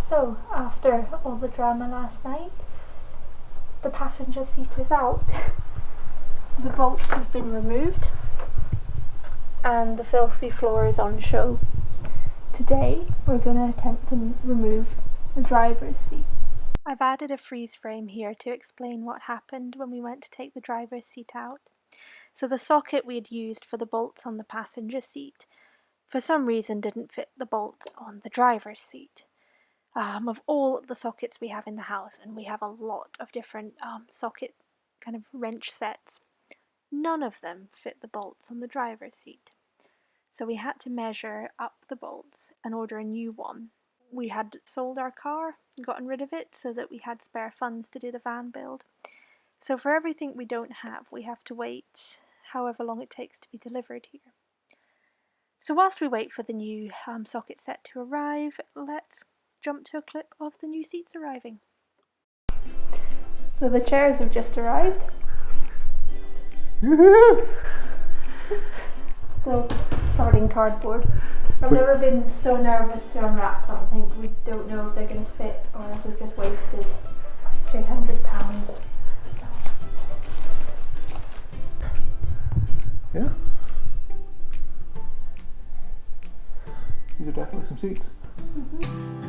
So, after all the drama last night, the passenger seat is out. The bolts have been removed and the filthy floor is on show. Today we're going to attempt to remove the driver's seat. I've added a freeze frame here to explain what happened when we went to take the driver's seat out. So the socket we had used for the bolts on the passenger seat for some reason didn't fit the bolts on the driver's seat. Of all the sockets we have in the house, and we have a lot of different socket kind of wrench sets, none of them fit the bolts on the driver's seat. So we had to measure up the bolts and order a new one. We had sold our car, gotten rid of it so that we had spare funds to do the van build. So for everything we don't have, we have to wait however long it takes to be delivered here. So whilst we wait for the new socket set to arrive, let's jump to a clip of the new seats arriving. So the chairs have just arrived. Still covered in cardboard. I've never been so nervous to unwrap something. We don't know if they're going to fit or if we've just wasted £300. So. Yeah. These are definitely some seats. Mm-hmm.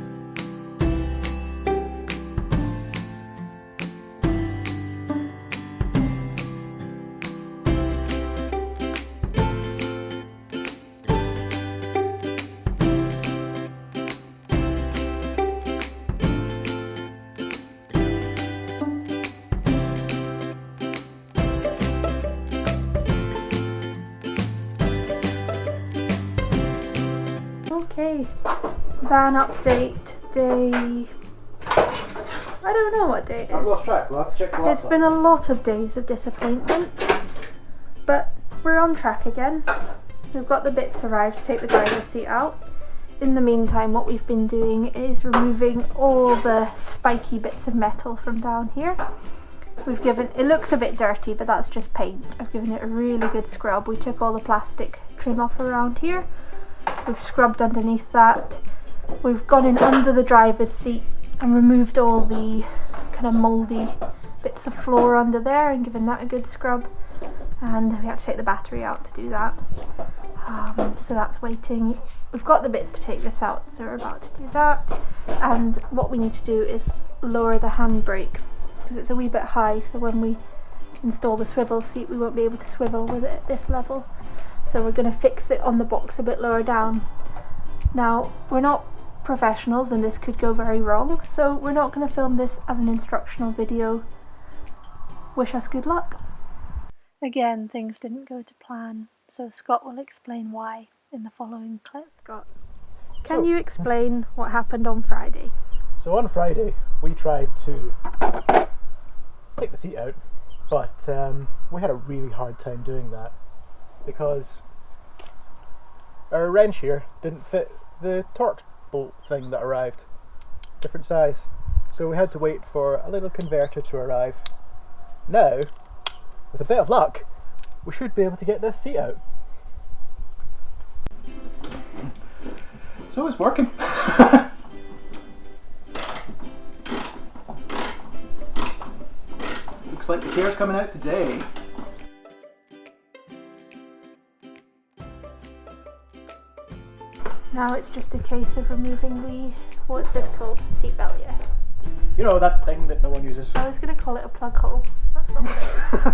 Okay, van update day. I don't know what day it is. I've lost track, we'll have to check the laptop. It's been a lot of days of disappointment, but we're on track again. We've got the bits arrived to take the driver's seat out. In the meantime, what we've been doing is removing all the spiky bits of metal from down here. We've given, it looks a bit dirty, but that's just paint. I've given it a really good scrub. We took all the plastic trim off around here. We've scrubbed underneath that. We've gone in under the driver's seat and removed all the kind of mouldy bits of floor under there and given that a good scrub. And we had to take the battery out to do that. So that's waiting. We've got the bits to take this out, so we're about to do that. And what we need to do is lower the handbrake because it's a wee bit high, so when we install the swivel seat we won't be able to swivel with it at this level. So we're going to fix it on the box a bit lower down. Now, we're not professionals and this could go very wrong, so we're not going to film this as an instructional video. Wish us good luck. Again, things didn't go to plan, so Scott will explain why in the following clip. Scott, can you explain what happened on Friday? So on Friday, we tried to take the seat out, but we had a really hard time doing that, because our wrench here didn't fit the torque bolt thing that arrived. Different size. So we had to wait for a little converter to arrive. Now, with a bit of luck, we should be able to get this seat out. So it's working. Looks like the chair's coming out today. Now it's just a case of removing the, what's this called? Seatbelt, yeah. You know, that thing that no one uses. I was going to call it a plug hole. That's not what it is.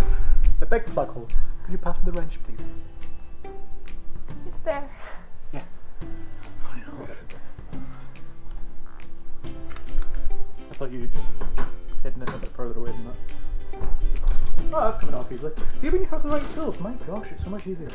The big plug hole. Could you pass me the wrench, please? It's there. Yeah. I thought you'd hidden it a bit further away than that. Oh, that's coming off easily. See, when you have the right tools, my gosh, it's so much easier.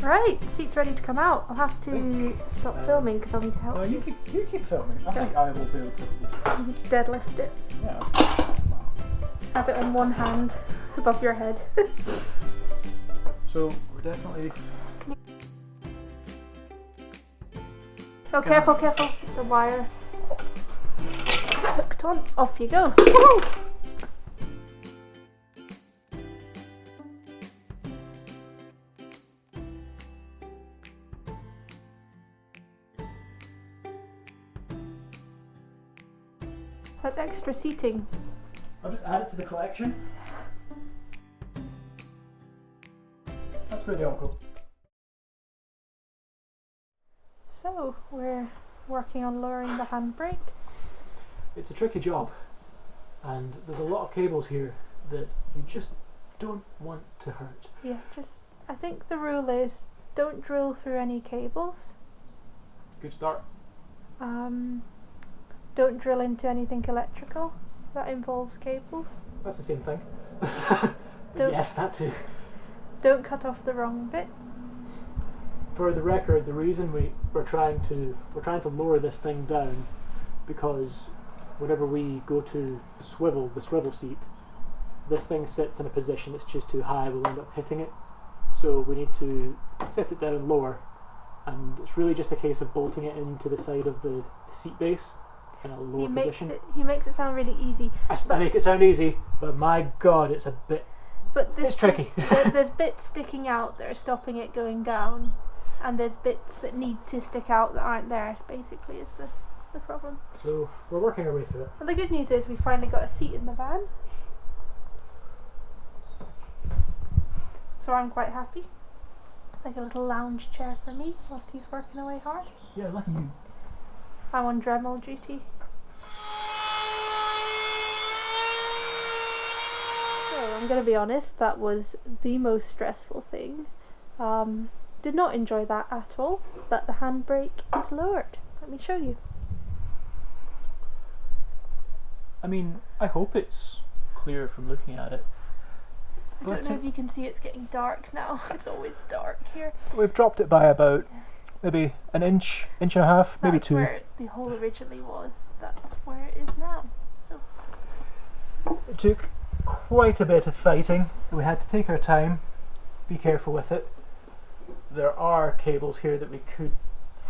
Right, seat's ready to come out. I'll have to stop filming because I'll need to help No, you keep filming. I think I will be able to deadlift it. Yeah. Have it on one hand above your head. So we're definitely Oh, careful, careful. The wire hooked on. Off you go. Woo! That's extra seating. I'll just add it to the collection. That's where they all go. So, we're working on lowering the handbrake. It's a tricky job, and there's a lot of cables here that you just don't want to hurt. Yeah, I think the rule is don't drill through any cables. Good start. Don't drill into anything electrical that involves cables. That's the same thing. Don't- Yes, that too. Don't cut off the wrong bit. For the record, the reason we're trying to lower this thing down, because whenever we go to the swivel seat, this thing sits in a position that's just too high. We'll end up hitting it. So we need to sit it down lower, and it's really just a case of bolting it into the side of the seat base in a lower position. He makes it sound really easy. I make it sound easy, but my God, it's a bit. But It's tricky. There's bits sticking out that are stopping it going down, and there's bits that need to stick out that aren't there. Basically, is the problem. So we're working our way through it. Well, the good news is we finally got a seat in the van, so I'm quite happy. Like a little lounge chair for me whilst he's working away hard. Yeah, lucky you. I'm on Dremel duty. So I'm going to be honest, that was the most stressful thing. Did not enjoy that at all, but the handbrake is lowered. Let me show you. I mean, I hope it's clear from looking at it. I don't know if you can see, it's getting dark now. It's always dark here. We've dropped it by about maybe an inch and a half, maybe That's 2. where the hole originally was. That's where it is now. So It took quite a bit of fighting. We had to take our time, be careful with it. There are cables here that we could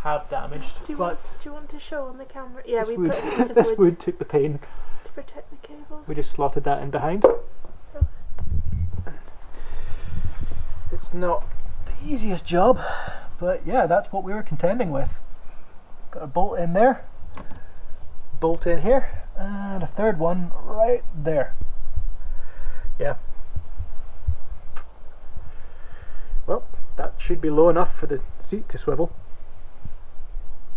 have damaged, do you want to show on the camera? Yeah, we wood, put a piece of this wood wood took the pain. to protect the cables. We just slotted that in behind. So It's not the easiest job, but yeah, that's what we were contending with. Got a bolt in there, bolt in here, and a third one right there. Yeah. Well, that should be low enough for the seat to swivel.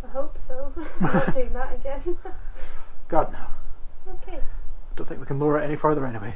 I hope so. I'm not doing that again. God no. Okay. I don't think we can lower it any further anyway.